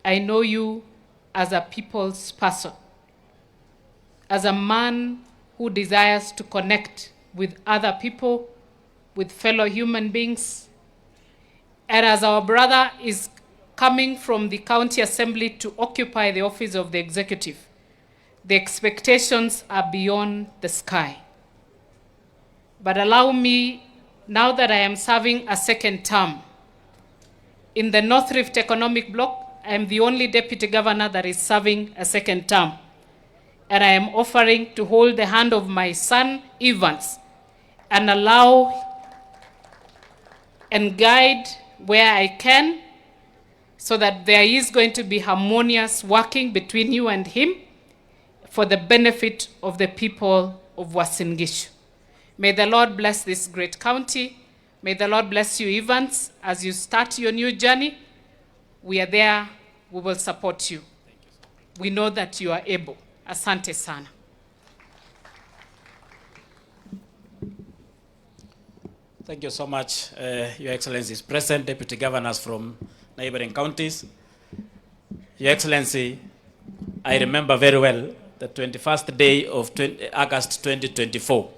I know you as a people's person, as a man who desires to connect with other people, with fellow human beings. And as our brother is coming from the county assembly to occupy the office of the executive, the expectations are beyond the sky. But allow me, now that I am serving a second term, in the North Rift Economic Bloc, I am the only deputy governor that is serving a second term. And I am offering to hold the hand of my son, Evans, and allow and guide where I can, so that there is going to be harmonious working between you and him for the benefit of the people of Uasin Gishu. May the Lord bless this great county. May the Lord bless you, Evans, as you start your new journey. We are there. We will support you. We know that you are able. Asante sana. Thank you so much, Your Excellencies, present deputy governors from neighboring counties. Your Excellency, I remember very well the 21st day of August 2024.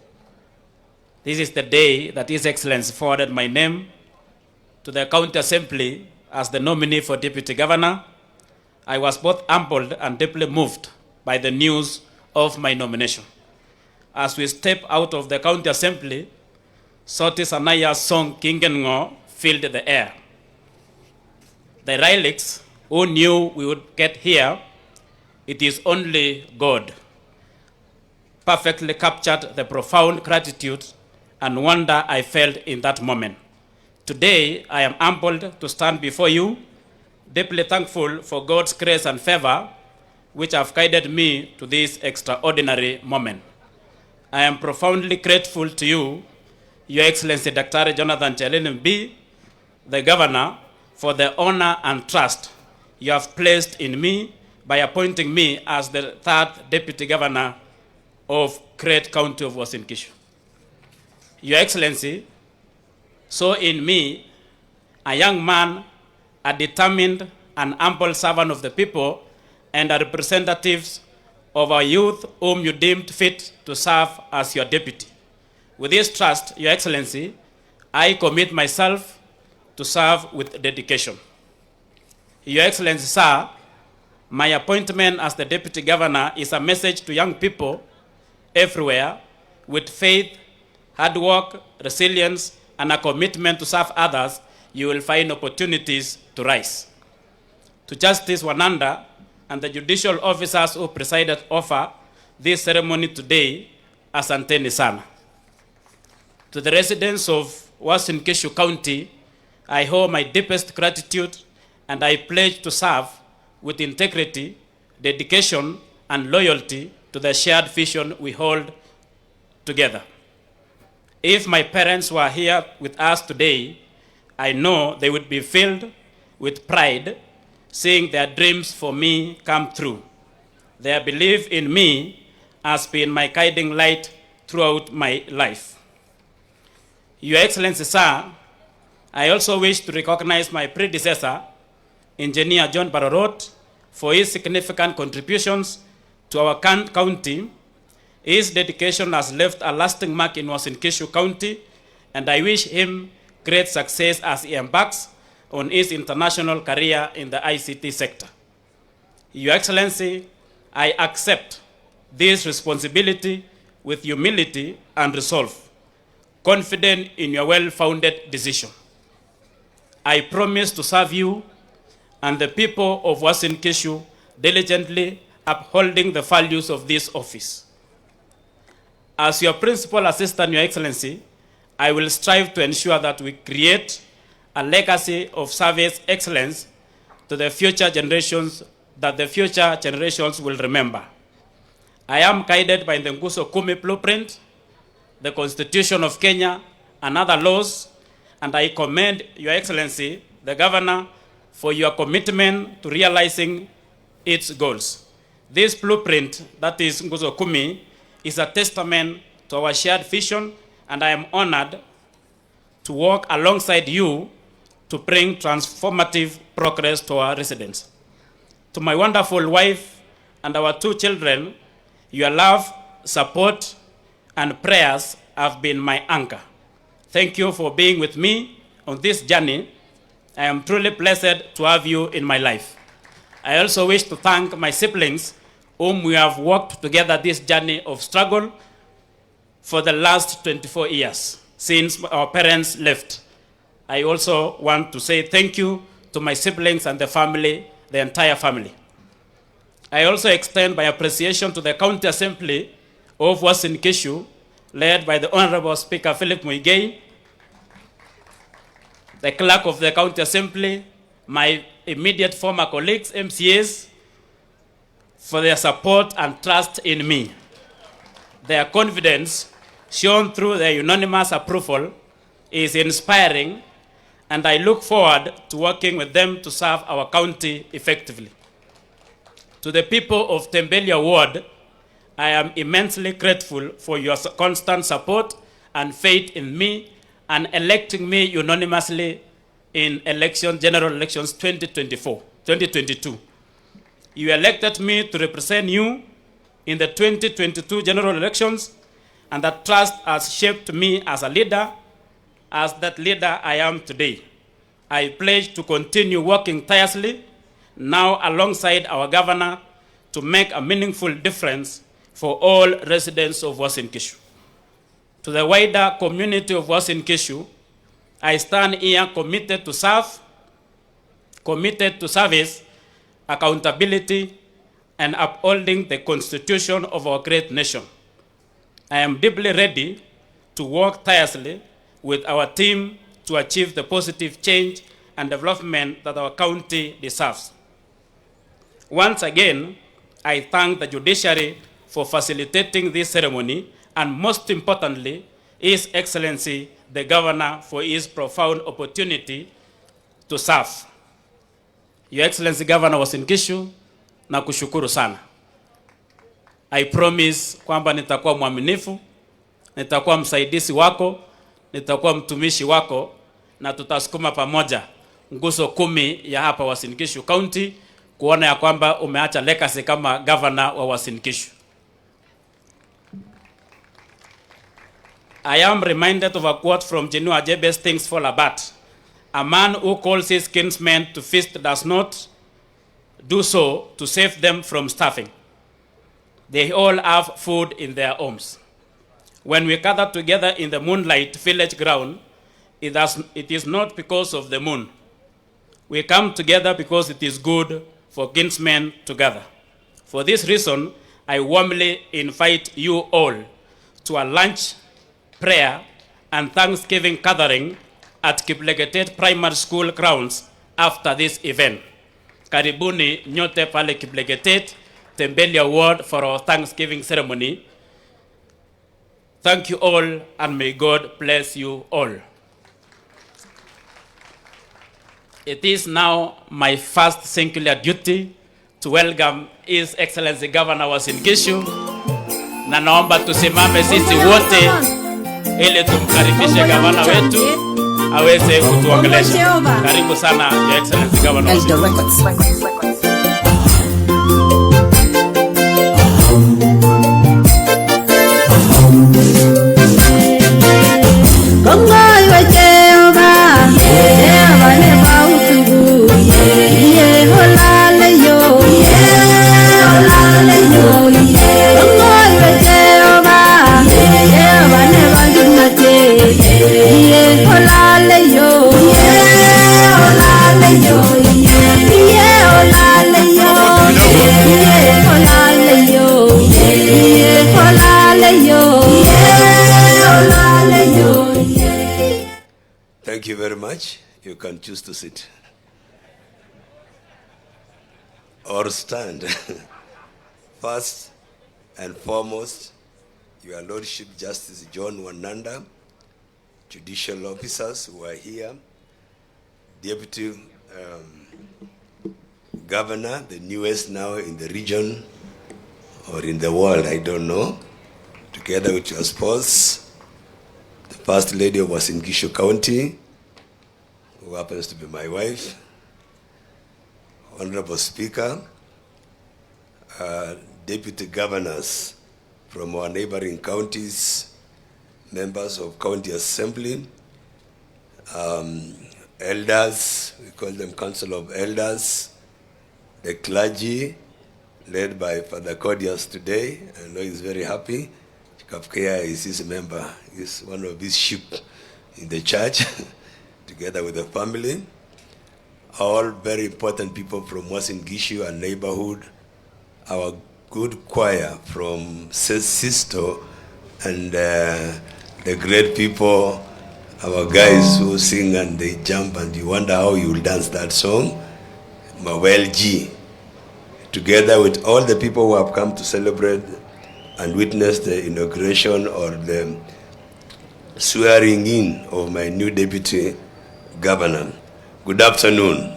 This is the day that His Excellency forwarded my name to the County Assembly as the nominee for deputy governor. I was both humbled and deeply moved by the news of my nomination. As we step out of the County Assembly, Soti Sanaya's song Kingengo filled the air. The Rylics, who knew we would get here, it is only God, perfectly captured the profound gratitude and wonder I felt in that moment. Today, I am humbled to stand before you, deeply thankful for God's grace and favor, which have guided me to this extraordinary moment. I am profoundly grateful to you, Your Excellency Dr. Jonathan Chelin B., the Governor, for the honor and trust you have placed in me by appointing me as the third Deputy Governor of Great County of Uasin Gishu. Your Excellency saw in me a young man, a determined and humble servant of the people, and a representative of our youth whom you deemed fit to serve as your deputy. With this trust, Your Excellency, I commit myself to serve with dedication. Your Excellency, sir, my appointment as the Deputy Governor is a message to young people everywhere with faith, hard work, resilience, and a commitment to serve others. You will find opportunities to rise. To Justice Wananda and the judicial officers who presided over this ceremony today, asanteni sana. To the residents of Uasin Gishu County, I owe my deepest gratitude, and I pledge to serve with integrity, dedication, and loyalty to the shared vision we hold together. If my parents were here with us today, I know they would be filled with pride seeing their dreams for me come true. Their belief in me has been my guiding light throughout my life. Your Excellency, sir, I also wish to recognize my predecessor, Engineer John Barorot, for his significant contributions to our county. His dedication has left a lasting mark in Uasin Gishu County, and I wish him great success as he embarks on his international career in the ICT sector. Your Excellency, I accept this responsibility with humility and resolve, confident in your well-founded decision. I promise to serve you and the people of Uasin Gishu diligently, upholding the values of this office. As your principal assistant, Your Excellency, I will strive to ensure that we create a legacy of service excellence to the future generations that the future generations will remember. I am guided by the Nguzo Kumi blueprint, the Constitution of Kenya, and other laws, and I commend Your Excellency, the Governor, for your commitment to realizing its goals. This blueprint, that is Nguzo Kumi, is a testament to our shared vision, and I am honored to work alongside you to bring transformative progress to our residents. To my wonderful wife and our 2 children, your love, support, and prayers have been my anchor. Thank you for being with me on this journey. I am truly blessed to have you in my life. I also wish to thank my siblings whom we have walked together this journey of struggle for the last 24 years since our parents left. I also want to say thank you to my siblings and the family, the entire family. I also extend my appreciation to the County Assembly of Uasin Gishu, led by the Honorable Speaker Philip Muigai, the Clerk of the County Assembly, my immediate former colleagues, MCAs, for their support and trust in me. Their confidence, shown through their unanimous approval, is inspiring, and I look forward to working with them to serve our county effectively. To the people of Tembelia Ward, I am immensely grateful for your constant support and faith in me and electing me unanimously in general elections 2022. You elected me to represent you in the 2022 general elections, and that trust has shaped me as a leader, as that leader I am today. I pledge to continue working tirelessly now alongside our governor to make a meaningful difference for all residents of Uasin Gishu. To the wider community of Uasin Gishu, I stand here committed to service, accountability, and upholding the constitution of our great nation. I am deeply ready to work tirelessly with our team to achieve the positive change and development that our county deserves. Once again, I thank the judiciary for facilitating this ceremony, and most importantly, His Excellency, the Governor, for his profound opportunity to serve. Your Excellency, Governor Uasin Gishu, nakushukuru sana. I promise kwamba nitakuwa mwaminifu, nitakuwa msaidizi wako, nitakuwa mtumishi wako, na tutasukuma pamoja nguzo 10 ya hapa Uasin Gishu County kuona ya kwamba umeacha legacy kama governor wa Uasin Gishu. I am reminded of a quote from Jenu Ajebe's Things Fall Apart. A man who calls his kinsmen to feast does not do so to save them from starving. They all have food in their homes. When we gather together in the moonlight village ground, it is not because of the moon. We come together because it is good for kinsmen to gather. For this reason, I warmly invite you all to a lunch, prayer, and Thanksgiving gathering at Kiplegetet Primary School grounds after this event. Karibuni nyote pale Kiplegetet, Tembelia Ward for our Thanksgiving ceremony. Thank you all, and may God bless you all. It is now my first singular duty to welcome His Excellency Governor Uasin Gishu, na naomba tusimame sisi wote ili tumkaribishe gavana wetu aweze kutuongelesha. Karibu sana Your Excellency Governor Gishu. Thank you very much. You can choose to sit or stand. First and foremost, Your Lordship Justice John Wananda, judicial officers who are here, Deputy Governor, the newest now in the region or in the world, I don't know, together with your spouse, the First Lady of Uasin Gishu County, who happens to be my wife, Honorable Speaker, deputy governors from our neighboring counties, members of county assembly, elders, we call them council of elders, the clergy, led by Father Cordius today. I know he's very happy. Kapkea is his member. He's one of his sheep in the church, together with the family. All very important people from Uasin, Gishu and neighborhood. Our good choir from Sisto and the great people, our guys who sing and they jump and you wonder how you will dance that song. Mawel G. Together with all the people who have come to celebrate and witness the inauguration or the swearing in of my new deputy governor. Good afternoon.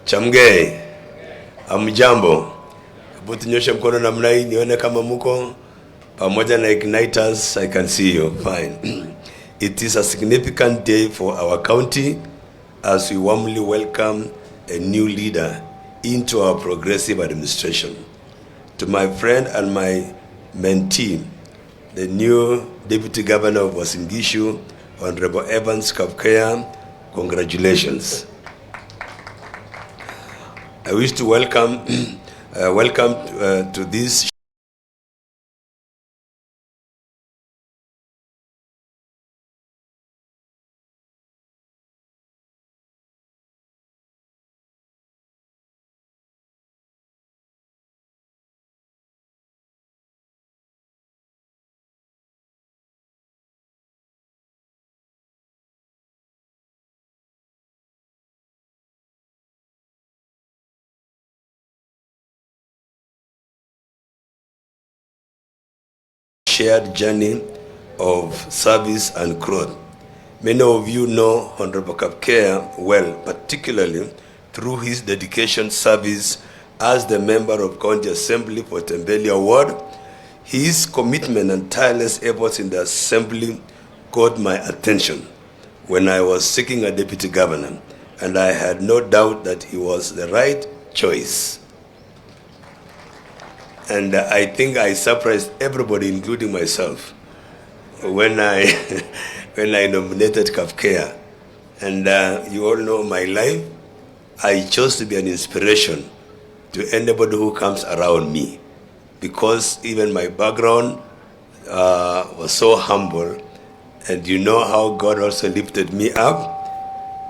Chamge, amjambo. Buti nyoshe mkono namna hii nione kama muko pamoja na igniters. I can see you fine. It is a significant day for our county as we warmly welcome a new leader into our progressive administration. To my friend and my mentee, the new Deputy Governor of Uasin Gishu, Honorable Evans Kapkea, congratulations. I wish to welcome to this shared journey of service and growth. Many of you know Honorable Kapkea well, particularly through his dedication service as the member of County Assembly for Tembeli Ward. His commitment and tireless efforts in the Assembly caught my attention when I was seeking a deputy governor, and I had no doubt that he was the right choice. And I think I surprised everybody, including myself, when I when I nominated Kapkea. And you all know my life. I chose to be an inspiration to anybody who comes around me, because even my background was so humble, and you know how God also lifted me up.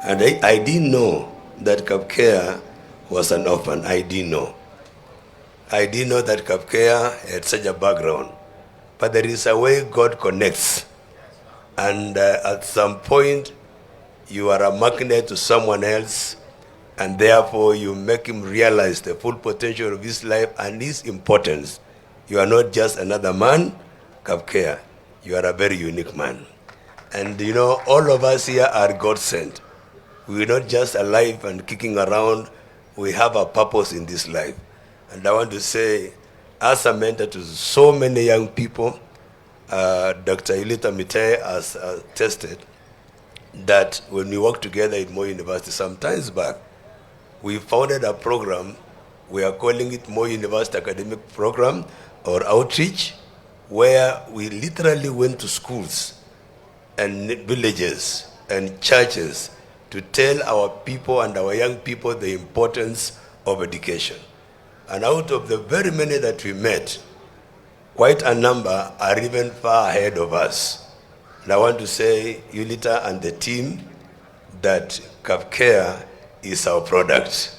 And I didn't know that Kapkea was an orphan. I didn't know that Kapkea had such a background. But there is a way God connects. And at some point, you are a magnet to someone else, and therefore you make him realize the full potential of his life and his importance. You are not just another man, Kapkea. You are a very unique man. And you know, all of us here are God sent. We are not just alive and kicking around. We have a purpose in this life. And I want to say, as a mentor to so many young people, Dr. Ilita Mitei has attested that when we worked together at Moi University some times back, we founded a program. We are calling it Moi University Academic Program or Outreach, where we literally went to schools and villages and churches to tell our people and our young people the importance of education. And out of the very many that we met, quite a number are even far ahead of us. And I want to say, Yulita and the team, that Kapkea is our product.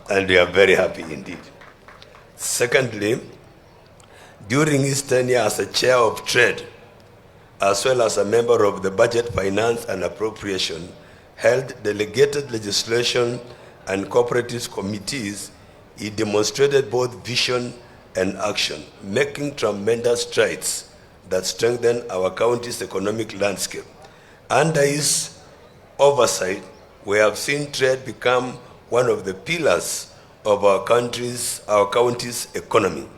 And we are very happy indeed. Secondly, during his tenure as a chair of trade, as well as a member of the Budget, Finance and Appropriation, held delegated legislation and cooperative committees, he demonstrated both vision and action, making tremendous strides that strengthen our county's economic landscape. Under his oversight, we have seen trade become one of the pillars of our county's economy,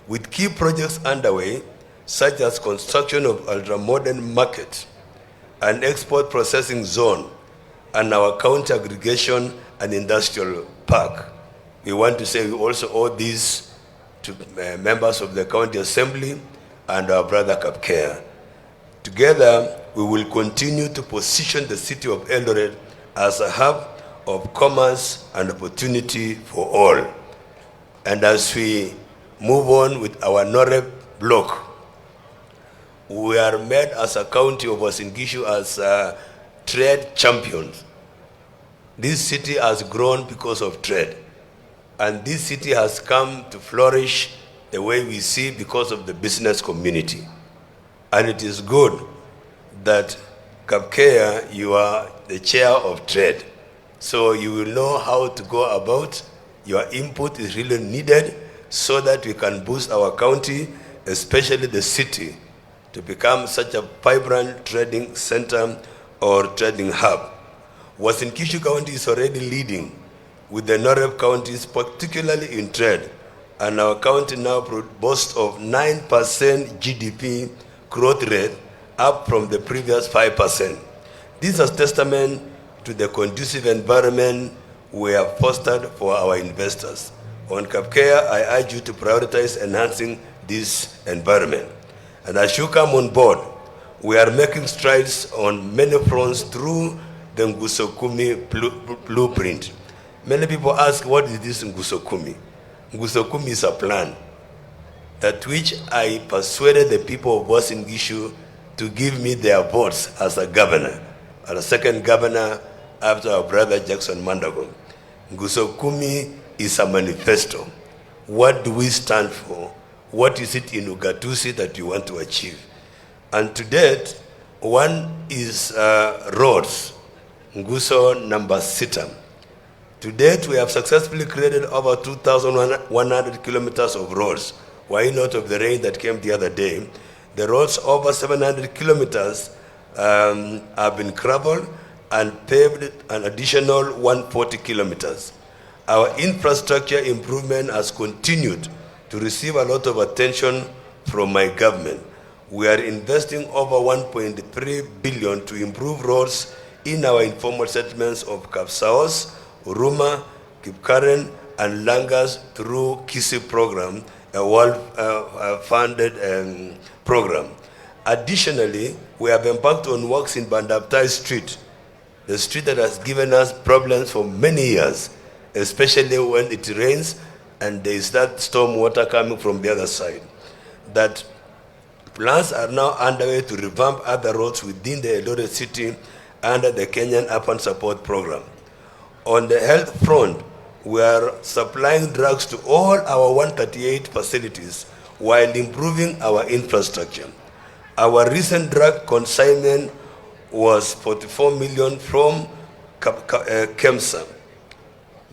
with key projects underway, such as construction of ultra-modern market, an export processing zone, and our county aggregation and industrial park. We want to say we also owe this to members of the County Assembly and our brother Kapkea. Together, we will continue to position the city of Eldoret as a hub of commerce and opportunity for all. And as we move on with our NOREP block, we are made as a county of Uasin Gishu as trade champions. This city has grown because of trade. And this city has come to flourish the way we see because of the business community. And it is good that Kapkea, you are the chair of trade. So you will know how to go about. Your input is really needed so that we can boost our county, especially the city, to become such a vibrant trading center or trading hub. Uasin Gishu County is already leading with the NOREP counties, particularly in trade. And our county now boasts of 9% GDP growth rate, up from the previous 5%. This is testament to the conducive environment we have fostered for our investors. On Kapkea, I urge you to prioritize enhancing this environment. And as you come on board, we are making strides on many fronts through the Nguso Kumi blueprint. Many people ask, what is this Nguso Kumi? Nguso Kumi is a plan that which I persuaded the people of Uasin Gishu to give me their votes as a governor, and a second governor after our brother Jackson Mandago. Nguso Kumi is a manifesto. What do we stand for? What is it in Ugatuzi that you want to achieve? And to date, one is roads, Nguso number Sita. To date, we have successfully created over 2,100 kilometers of roads. Why not of the rain that came the other day? The roads over 700 kilometers have been traveled and paved an additional 140 kilometers. Our infrastructure improvement has continued to receive a lot of attention from my government. We are investing over 1.3 billion to improve roads in our informal settlements of Kapsaos, Uruma, Kipkaren, and Langas through KISI program, a world-funded program. Additionally, we have embarked on works in Bandaptai Street, the street that has given us problems for many years, especially when it rains and there is that storm water coming from the other side. That plans are now underway to revamp other roads within the Eldoret city under the Kenyan Urban Support Program. On the health front, we are supplying drugs to all our 138 facilities while improving our infrastructure. Our recent drug consignment was 44 million from KEMSA.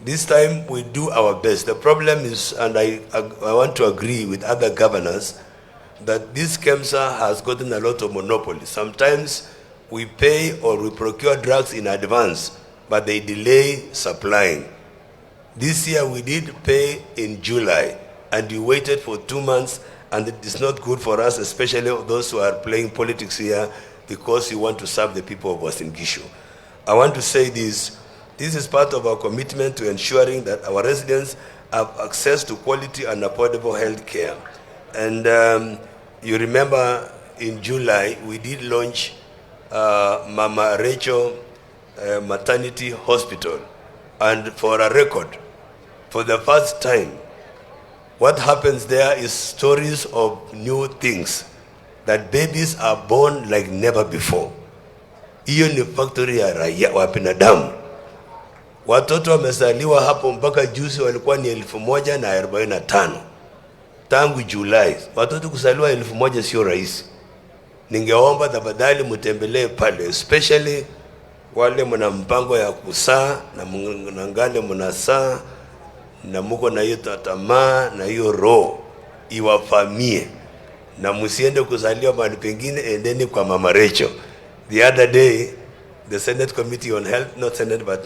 This time we do our best. The problem is, and I want to agree with other governors, that this KEMSA has gotten a lot of monopoly. Sometimes we pay or we procure drugs in advance, but they delay supplying. This year we did pay in July, and we waited for 2 months, and it is not good for us, especially those who are playing politics here, because we want to serve the people of Uasin Gishu. I want to say this is part of our commitment to ensuring that our residents have access to quality and affordable health care. And you remember in July, we did launch Mama Rachel Maternity Hospital. And for a record, for the first time, what happens there is stories of new things, that babies are born like never before. Hiyo ni factory ya raia wa binadamu. Watoto wamezaliwa hapo mpaka juzi walikuwa ni 1,045 tangu Julai. Watoto kuzaliwa 1,000 sio rahisi. Ningeomba tafadhali mtembelee pale, especially wale mna mpango ya kusaa na mnangale mnasaa na muko na hiyo tamaa na hiyo roho iwafamie, na msiende kuzaliwa mahali pengine, endeni kwa Mama Rachel. The other day, the Senate Committee on Health, not Senate but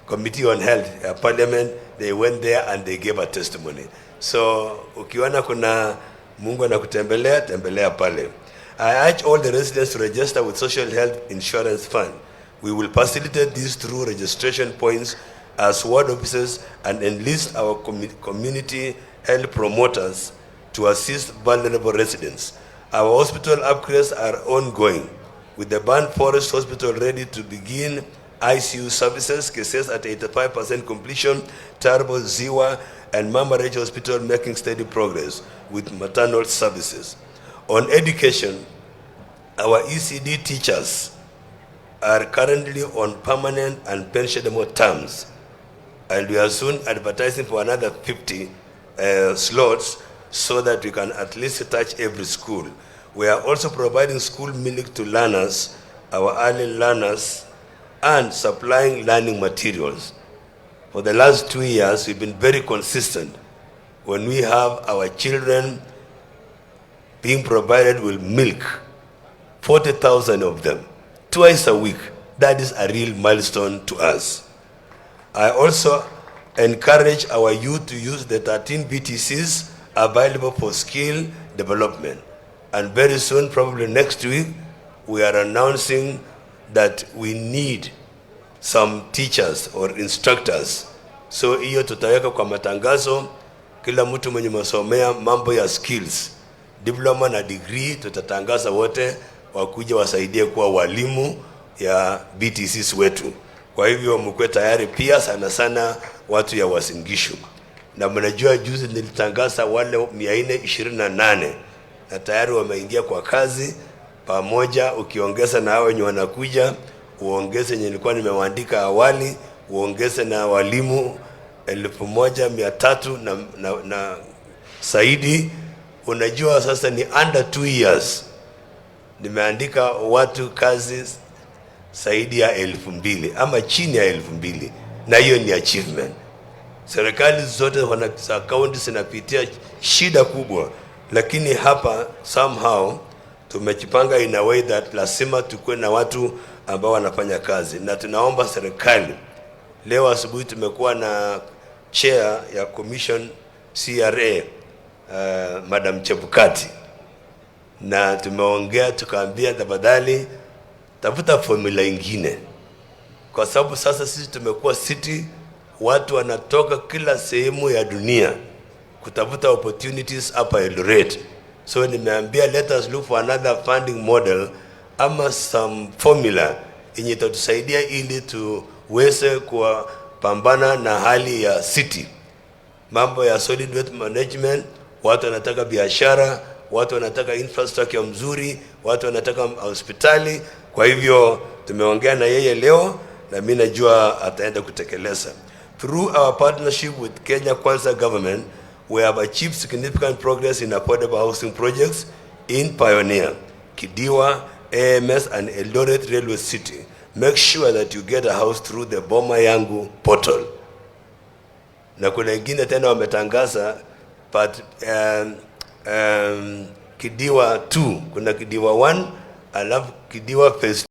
Committee on Health, Parliament, they went there and they gave a testimony. So ukiona kuna Mungu anakutembelea, tembelea pale. I urge all the residents to register with Social Health Insurance Fund. We will facilitate this through registration points as ward officers and enlist our community health promoters to assist vulnerable residents. Our hospital upgrades are ongoing, with the Ban Forest Hospital ready to begin ICU services, cases at 85% completion, Turbo, Ziwa, and Mama Ridge Hospital making steady progress with maternal services. On education, our ECD teachers are currently on permanent and pensionable terms, and we are soon advertising for another 50 slots so that we can at least touch every school. We are also providing school milk to learners, our early learners, and supplying learning materials. For the last 2 years, we've been very consistent when we have our children being provided with milk, 40,000 of them, twice a week. That is a real milestone to us. I also encourage our youth to use the 13 BTCs available for skill development. And very soon, probably next week, we are announcing that we need some teachers or instructors. So hiyo tutaweka kwa matangazo, kila mtu mwenye masomea mambo ya skills, diploma na degree, tutatangaza wote wakuja wasaidie kuwa walimu ya BTCs wetu. Kwa hivyo mkwe tayari pia sana sana watu ya Uasin Gishu. Na mnajua juzi nilitangaza wale 428 na tayari wameingia kwa kazi pamoja, ukiongeza na hao wenye wanakuja, uongeze yenye nilikuwa nimewaandika awali, uongeze na walimu 1,300 na zaidi. Unajua sasa ni under 2 years nimeandika watu kazi zaidi ya 2,000 ama chini ya 2,000, na hiyo ni achievement. Serikali zote wana kaunti zinapitia shida kubwa, lakini hapa somehow tumejipanga in a way that lazima tukue na watu ambao wanafanya kazi. Na tunaomba serikali, leo asubuhi tumekuwa na chair ya commission CRA, Madam Chebukati, na tumeongea tukaambia tafadhali tafuta formula ingine, kwa sababu sasa sisi tumekuwa city, watu wanatoka kila sehemu ya dunia kutafuta opportunities hapa Eldoret. So nimeambia let us look for another funding model ama some formula yenye itatusaidia ili tuweze kupambana na hali ya city. Mambo ya solid waste management, watu wanataka biashara, watu wanataka infrastructure mzuri, watu wanataka hospitali. Kwa hivyo tumeongea na yeye leo na mimi najua ataenda kutekeleza. Through our partnership with Kenya Kwanza government, we have achieved significant progress in affordable housing projects in Pioneer, Kidiwa, AMS, and Eldoret Railway City. Make sure that you get a house through the Boma Yangu portal. Na kuna ingine tena wametangaza, but Kidiwa 2, kuna Kidiwa 1, alafu Kidiwa phase